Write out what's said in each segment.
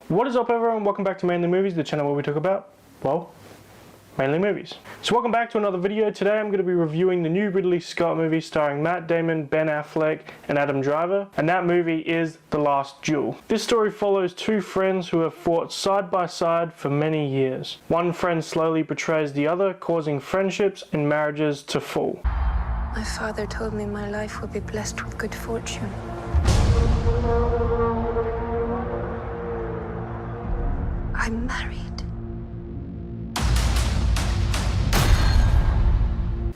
What is up, everyone? Welcome back to Mainly Movies, the channel where we talk about, well, mainly movies. So welcome back to another video. Today I'm going to be reviewing the new Ridley Scott movie starring Matt Damon, Ben Affleck and Adam Driver, and that movie is The Last Duel. This story follows two friends who have fought side by side for many years. One friend slowly betrays the other, causing friendships and marriages to fall. My father told me my life would be blessed with good fortune. I'm married.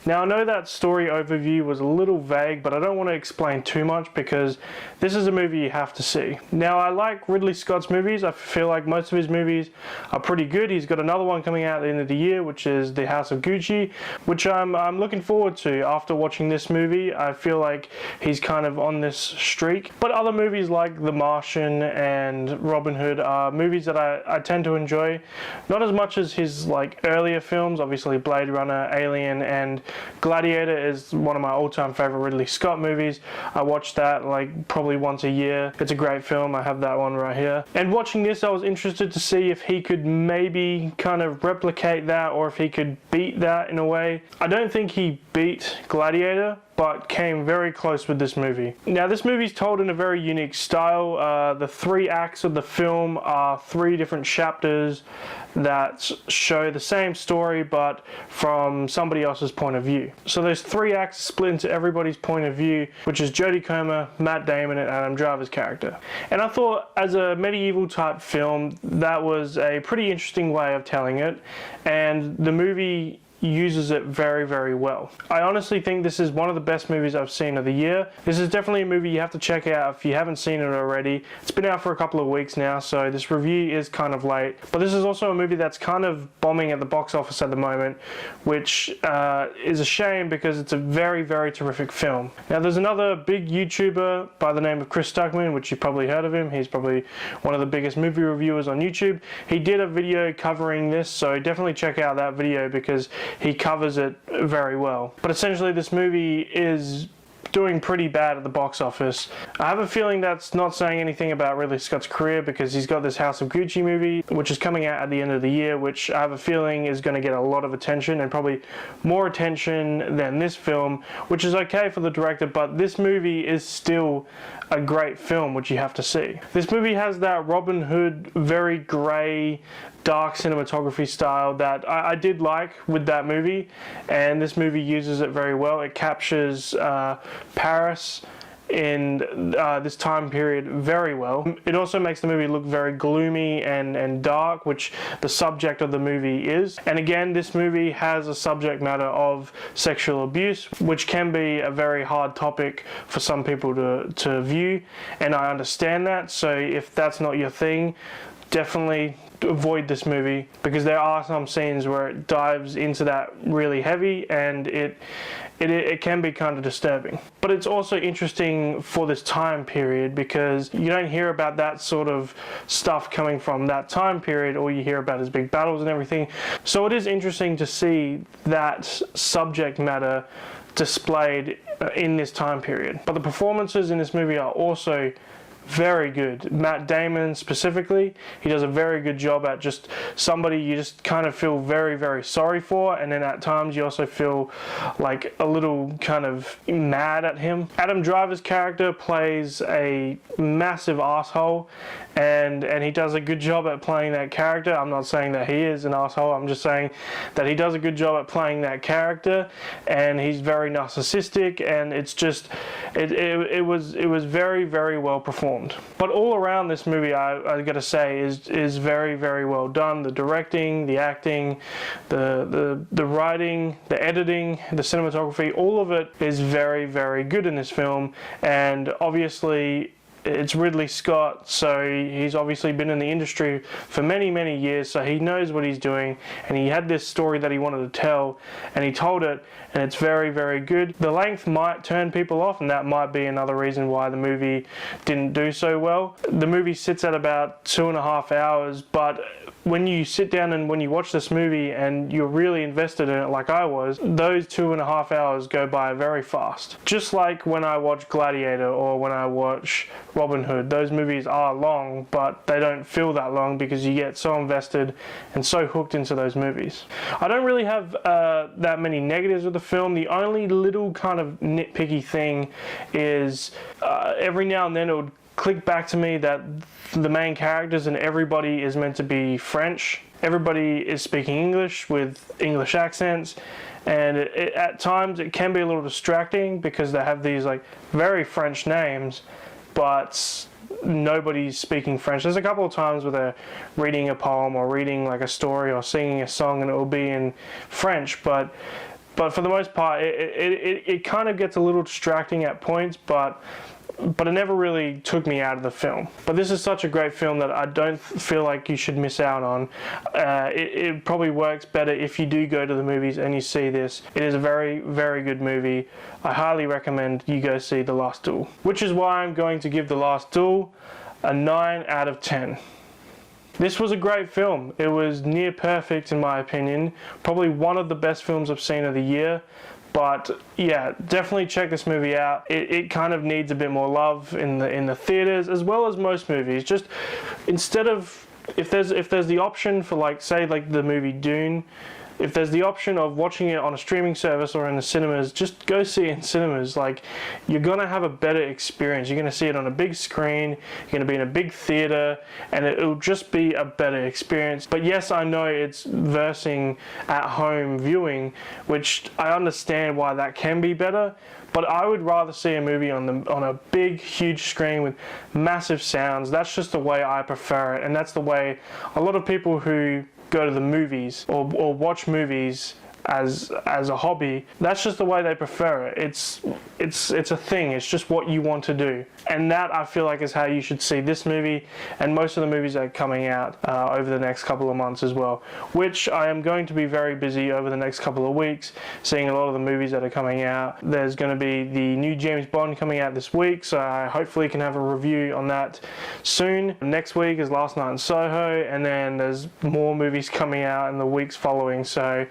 Now I know that story overview was a little vague, but I don't want to explain too much because this is a movie you have to see. Now I like Ridley Scott's movies. I feel like most of his movies are pretty good. He's got another one coming out at the end of the year, which is The House of Gucci, which I'm looking forward to after watching this movie. I feel like he's kind of on this streak. But other movies like The Martian and Robin Hood are movies that I tend to enjoy. Not as much as his like earlier films, obviously Blade Runner, Alien and Gladiator is one of my all-time favorite Ridley Scott movies. I watch that like probably once a year. It's a great film. I have that one right here. And watching this, I was interested to see if he could maybe kind of replicate that or if he could beat that in a way. I don't think he beat Gladiator, but came very close with this movie. Now this movie's told in a very unique style. The three acts of the film are three different chapters that show the same story but from somebody else's point of view. So those three acts split into everybody's point of view, which is Jodie, Matt Damon and Adam Driver's character. And I thought as a medieval type film that was a pretty interesting way of telling it, and the movie uses it very, very well. I honestly think this is one of the best movies I've seen of the year. This is definitely a movie you have to check out if you haven't seen it already. It's been out for a couple of weeks now, so this review is kind of late. But this is also a movie that's kind of bombing at the box office at the moment, which is a shame because it's a very, very terrific film. Now there's another big YouTuber by the name of Chris Stuckman, which you've probably heard of him. He's probably one of the biggest movie reviewers on YouTube. He did a video covering this, so definitely check out that video because he covers it very well. But essentially this movie is doing pretty bad at the box office. I have a feeling that's not saying anything about Ridley Scott's career because he's got this House of Gucci movie which is coming out at the end of the year, which I have a feeling is going to get a lot of attention and probably more attention than this film, which is okay for the director, but this movie is still a great film which you have to see. This movie has that Robin Hood, very grey, dark cinematography style that I did like with that movie, and this movie uses it very well. It captures Paris in this time period very well. It also makes the movie look very gloomy and dark, which the subject of the movie is. And again, this movie has a subject matter of sexual abuse, which can be a very hard topic for some people to view, and I understand that. So if that's not your thing, definitely avoid this movie because there are some scenes where it dives into that really heavy and it can be kind of disturbing. But it's also interesting for this time period because you don't hear about that sort of stuff coming from that time period. All you hear about is big battles and everything. So it is interesting to see that subject matter displayed in this time period. But the performances in this movie are also very good. Matt Damon specifically, he does a very good job at just somebody you just kind of feel very, very sorry for, and then at times you also feel like a little kind of mad at him. Adam Driver's character plays a massive asshole, and he does a good job at playing that character. I'm not saying that he is an asshole, I'm just saying that he does a good job at playing that character, and he's very narcissistic, and it's just it was very, very well performed. But all around this movie, I gotta say, is very, very well done. The directing, the acting, the writing, the editing, the cinematography, all of it is very, very good in this film. And obviously it's Ridley Scott, so he's obviously been in the industry for many, many years, so he knows what he's doing, and he had this story that he wanted to tell, and he told it, and it's very, very good. The length might turn people off, and that might be another reason why the movie didn't do so well. The movie sits at about 2.5 hours, but when you sit down and when you watch this movie and you're really invested in it like I was, those 2.5 hours go by very fast. Just like when I watch Gladiator or when I watch Robin Hood, those movies are long, but they don't feel that long because you get so invested and so hooked into those movies. I don't really have that many negatives with the film. The only little kind of nitpicky thing is every now and then it would click back to me that the main characters and everybody is meant to be French. Everybody is speaking English with English accents, and at times it can be a little distracting because they have these like very French names, but nobody's speaking French. There's a couple of times where they're reading a poem or reading like a story or singing a song and it will be in French, but for the most part it kind of gets a little distracting at points, but it never really took me out of the film. But this is such a great film that I don't feel like you should miss out on. It probably works better if you do go to the movies and you see this. It is a very, very good movie. I highly recommend you go see The Last Duel, which is why I'm going to give The Last Duel a 9 out of 10. This was a great film. It was near perfect in my opinion. Probably one of the best films I've seen of the year. But yeah, definitely check this movie out. It kind of needs a bit more love in the theaters, as well as most movies. Just instead of, if there's the option for like, say like the movie Dune, if there's the option of watching it on a streaming service or in the cinemas, just go see it in cinemas. Like, you're gonna have a better experience. You're gonna see it on a big screen, you're gonna be in a big theater, and it'll just be a better experience. But yes, I know it's versing at home viewing, which I understand why that can be better, but I would rather see a movie on a big, huge screen with massive sounds. That's just the way I prefer it, and that's the way a lot of people who go to the movies or watch movies as a hobby, that's just the way they prefer it. It's a thing. It's just what you want to do, and that I feel like is how you should see this movie and most of the movies that are coming out over the next couple of months as well, which I am going to be very busy over the next couple of weeks seeing a lot of the movies that are coming out. There's going to be the new James Bond coming out this week, so I hopefully can have a review on that soon. Next week is Last Night in Soho, and then there's more movies coming out in the weeks following, so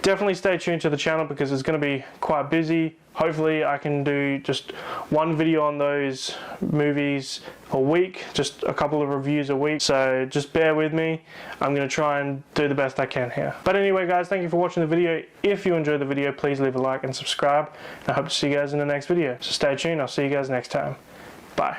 definitely stay tuned to the channel because it's going to be quite busy. Hopefully I can do just one video on those movies a week, just a couple of reviews a week, so just bear with me. I'm going to try and do the best I can here. But anyway guys, thank you for watching the video. If you enjoyed the video, please leave a like and subscribe, and I hope to see you guys in the next video. So stay tuned, I'll see you guys next time. Bye.